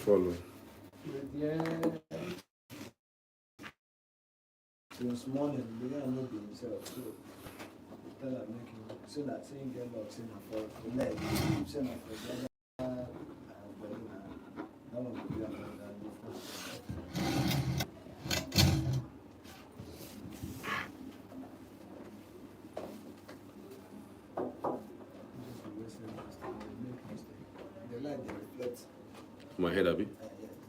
follow. Yeah. Since morning, the guy not be himself. So tell her make him so that saying get locked in for leg. Say na for the other that one will be another different. The light they reflect. My head, Abby.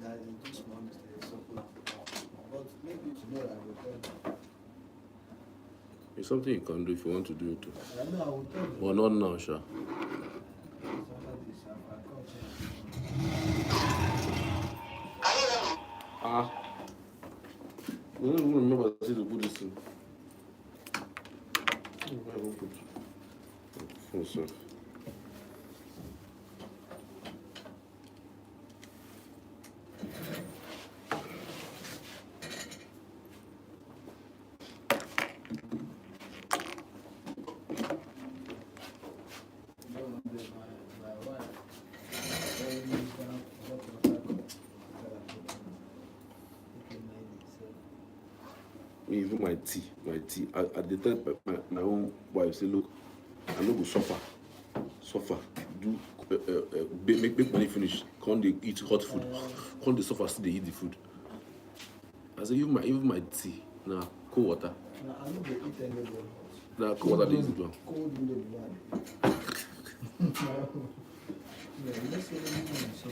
That is too small mistake. So, but maybe tomorrow I will tell you. It's something you can do if you want to do it too. I know I will tell you. But not now, sure. Ah. I don't even remember to put this in. Full surf. Even my tea. At the time, my own wife say, look, I no go suffer, do make money finish. Can't they eat hot food? Can't they suffer still they eat the food? I say even my tea, nah, cold water. I don't eat anybody. Nah, cold water they use it. Cold in the blood. Yeah, let's say sometimes.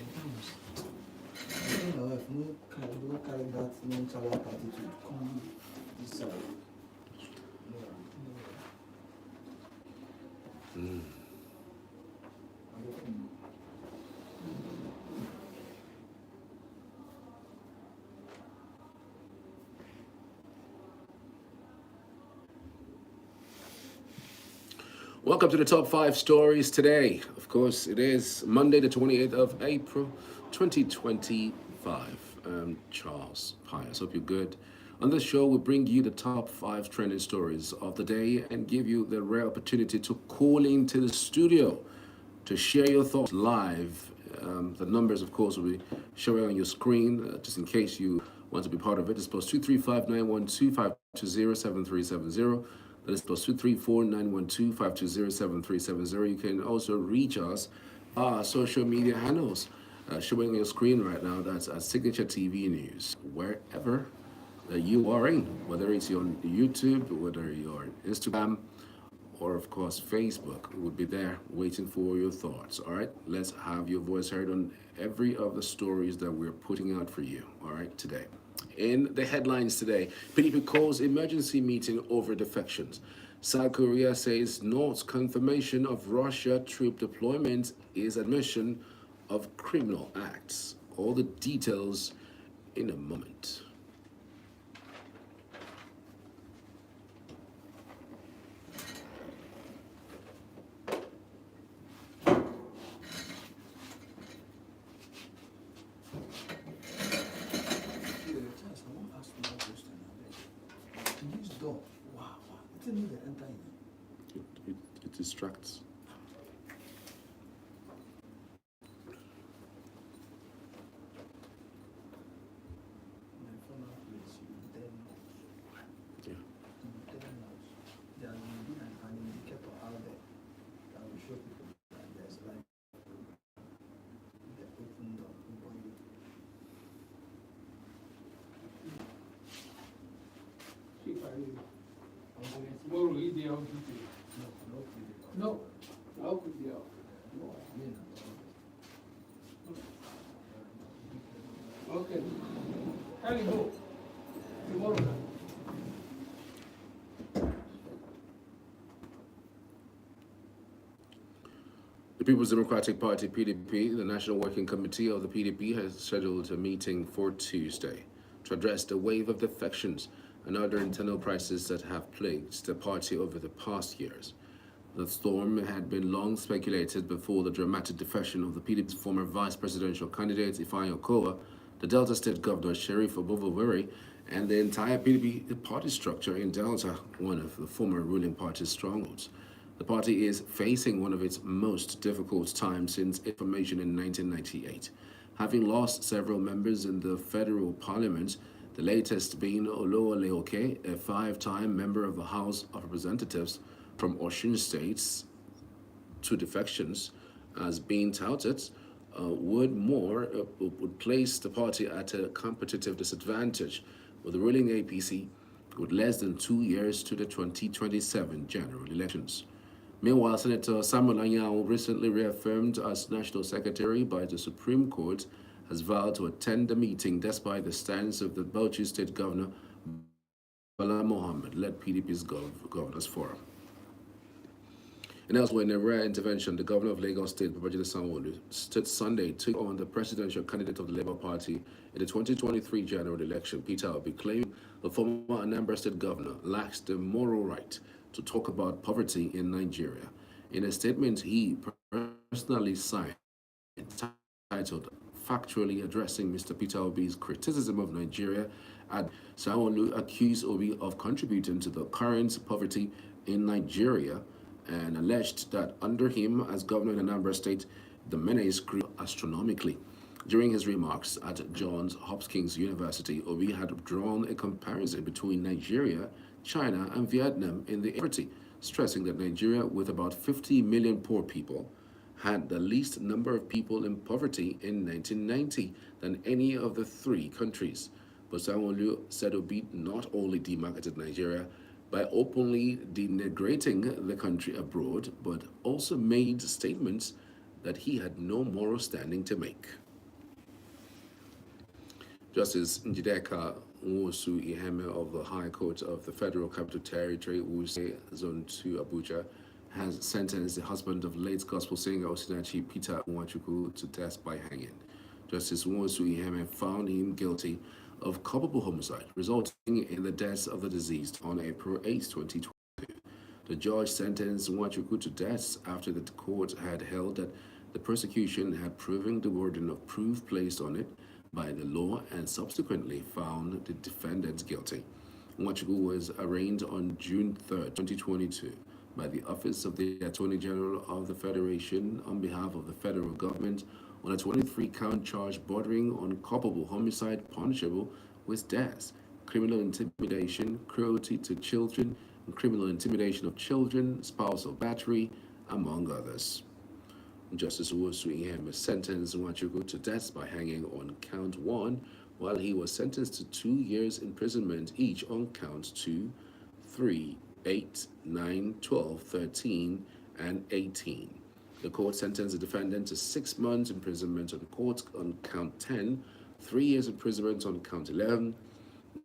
I think my wife don't carry that nonchalant attitude. Come this side. Welcome to the top 5 stories today. Of course, it is Monday, the 28th of April, 2025. I'm Charles Pius. Hope you're good. On this show, we bring you the top 5 trending stories of the day and give you the rare opportunity to call into the studio to share your thoughts live. The numbers, of course, will be showing on your screen, just in case you want to be part of it. It's plus 235-912-520-7370. That is plus 234-912-520-7370. You can also reach us our social media handles showing on your screen right now. That's at Signature TV News. Wherever you are in, whether it's on YouTube, whether you're on Instagram, or of course Facebook, would be there waiting for your thoughts. All right, let's have your voice heard on every of the stories that we're putting out for you. All right, today. In the headlines today, PDP calls emergency meeting over defections. South Korea says North's confirmation of Russia troop deployment is admission of criminal acts. All the details in a moment. It distracts. Yeah. There will be an indicator out there that will show people that there's light. They open door. Tomorrow is the out. No, how could be out? Okay. Can you go? Tomorrow. The People's Democratic Party, PDP, the National Working Committee of the PDP has scheduled a meeting for Tuesday to address the wave of defections and other internal crises that have plagued the party over the past years. The storm had been long speculated before the dramatic defection of the PDP's former vice presidential candidate, Ifeanyi Okowa, the Delta State Governor, Sheriff Obovowere, and the entire PDP party structure in Delta, one of the former ruling party's strongholds. The party is facing one of its most difficult times since its formation in 1998. having lost several members in the federal parliament, the latest being Olu Leoke, a five-time member of the House of Representatives from Osun States to defections, as being touted, would place the party at a competitive disadvantage with the ruling APC with less than 2 years to the 2027 general elections. Meanwhile, Senator Samuel Anyao, recently reaffirmed as National Secretary by the Supreme Court, has vowed to attend the meeting despite the stance of the Bauchi State Governor Bala Mohammed led PDP's Governors Forum. And elsewhere, in a rare intervention, the governor of Lagos State, Babajide Sanwo Olu, stood Sunday took on the presidential candidate of the Labour Party in the 2023 general election, Peter Obi, claiming the former Anambra State governor lacks the moral right to talk about poverty in Nigeria. In a statement he personally signed, titled "Factually Addressing Mr. Peter Obi's Criticism of Nigeria," Sanwo Olu accused Obi of contributing to the current poverty in Nigeria and alleged that under him as governor in Anambra State, the menace grew astronomically. During his remarks at Johns Hopkins University, Obi had drawn a comparison between Nigeria, China, and Vietnam in the poverty, stressing that Nigeria, with about 50 million poor people, had the least number of people in poverty in 1990 than any of the three countries. But Sanwo Olu said Obi not only demarketed Nigeria by openly denigrating the country abroad, but also made statements that he had no moral standing to make. Justice Njideka Nwosu Iheme of the High Court of the Federal Capital Territory, Wuse Zone 2, Abuja, has sentenced the husband of late gospel singer Osinachi, Peter Nwachukwu, to death by hanging. Justice Nwosu Iheme found him guilty of culpable homicide, resulting in the death of the deceased on April 8, 2022. The judge sentenced Nwachukwu to death after the court had held that the prosecution had proven the burden of proof placed on it by the law and subsequently found the defendant guilty. Nwachukwu was arraigned on June 3, 2022 by the Office of the Attorney General of the Federation on behalf of the federal government on a 23-count charge bordering on culpable homicide punishable with death, criminal intimidation, cruelty to children, and criminal intimidation of children, spousal battery, among others. Justice Nwosu Iheme sentenced Nwachukwu to death by hanging on count 1, while he was sentenced to 2 years imprisonment each on counts 2, 3, 8, 9, 12, 13, and 18. The court sentenced the defendant to 6 months imprisonment on count 10, 3 years imprisonment on count 11.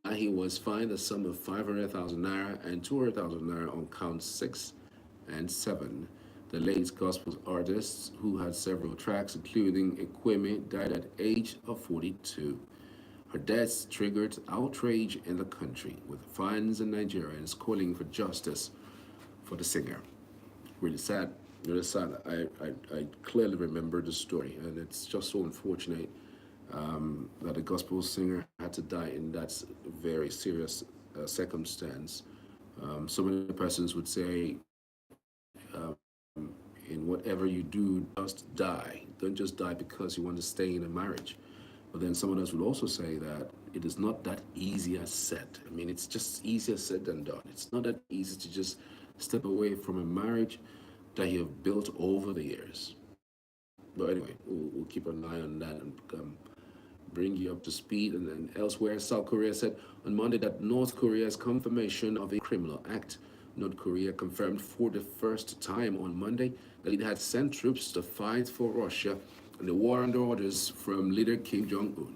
And he was fined a sum of 500,000 naira and 200,000 naira on count 6 and 7. The late gospel artist, who had several tracks, including Ekweme, died at age of 42. Her death triggered outrage in the country, with fans and Nigerians calling for justice for the singer. Really sad. Really sad. I clearly remember the story, and it's just so unfortunate that a gospel singer had to die in that very serious circumstance. So many persons would say, in whatever you do, just die. Don't just die because you want to stay in a marriage. But then someone else will also say that it is not that easy as said. I mean, it's just easier said than done. It's not that easy to just step away from a marriage that you have built over the years. But anyway, we'll keep an eye on that and bring you up to speed. And then elsewhere, South Korea said on Monday that North Korea's confirmation of a criminal act. North Korea confirmed for the first time on Monday that it had sent troops to fight for Russia in the war under orders from leader Kim Jong-un.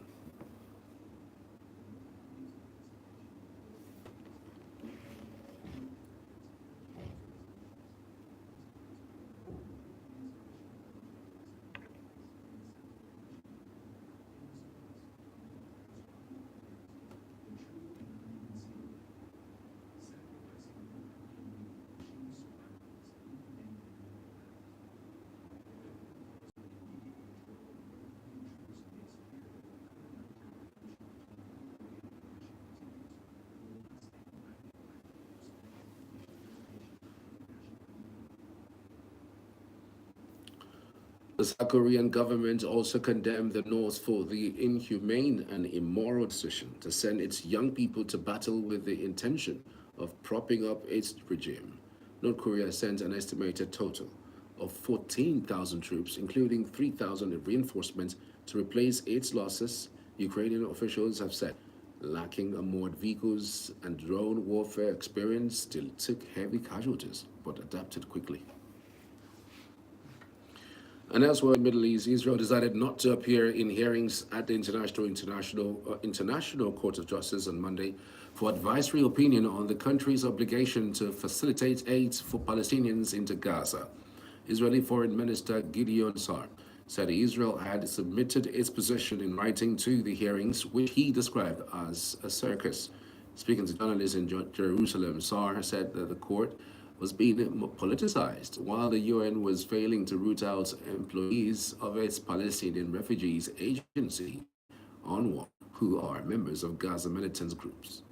The South Korean government also condemned the North for the inhumane and immoral decision to send its young people to battle with the intention of propping up its regime. North Korea sent an estimated total of 14,000 troops, including 3,000 reinforcements, to replace its losses, Ukrainian officials have said. Lacking armored vehicles and drone warfare experience, still took heavy casualties, but adapted quickly. And elsewhere in the Middle East, Israel decided not to appear in hearings at the International Court of Justice on Monday for advisory opinion on the country's obligation to facilitate aid for Palestinians into Gaza. Israeli Foreign Minister Gideon Sa'ar said Israel had submitted its position in writing to the hearings, which he described as a circus. Speaking to journalists in Jerusalem, Sa'ar said that the court was being politicized while the UN was failing to root out employees of its Palestinian Refugees Agency, UNRWA, who are members of Gaza militant groups.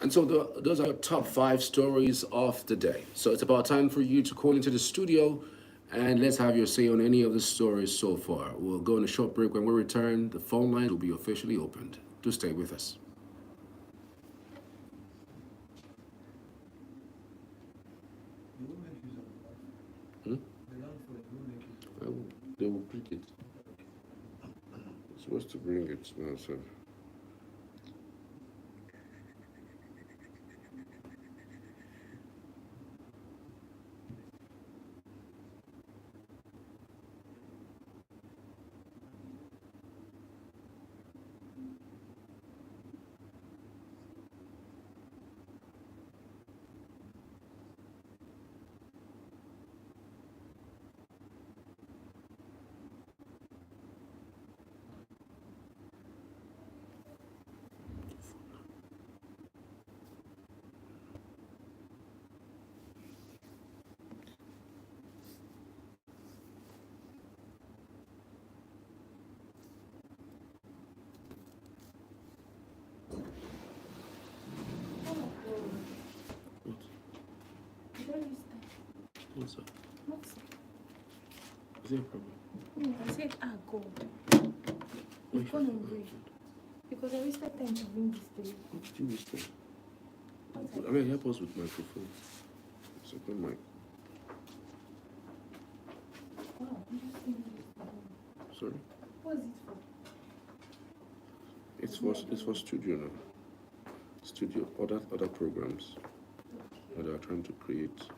And so those are the top 5 stories of the day. So it's about time for you to call into the studio and let's have your say on any of the stories so far. We'll go on a short break. When we return, the phone line will be officially opened. Do stay with us. They will bring it. It's supposed to bring it now, so. What's up? Is there a problem? No, I said, go. You're going to breathe. Because I wasted time to bring this to you. What did you waste time? I mean, help us with microphone. Second mic. Wow, I'm just thinking this. Sorry? What is it for? It's for studio now. Studio, other programs that they are trying to create.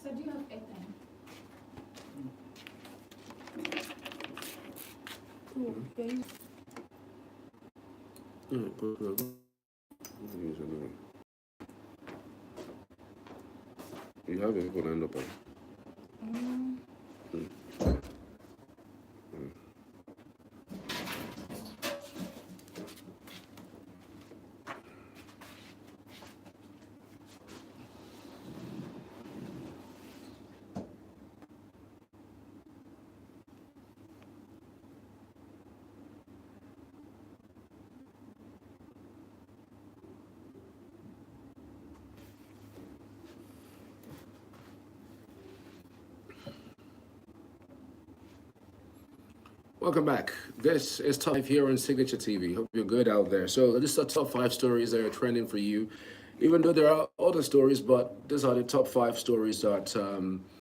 So do you have airtime? Oh, okay. Yeah, but we're going to use anyway. You have it for end up. Welcome back. This is Top 5 here on Signature TV. Hope you're good out there. So this is the top 5 stories that are trending for you. Even though there are other stories, but these are the top 5 stories that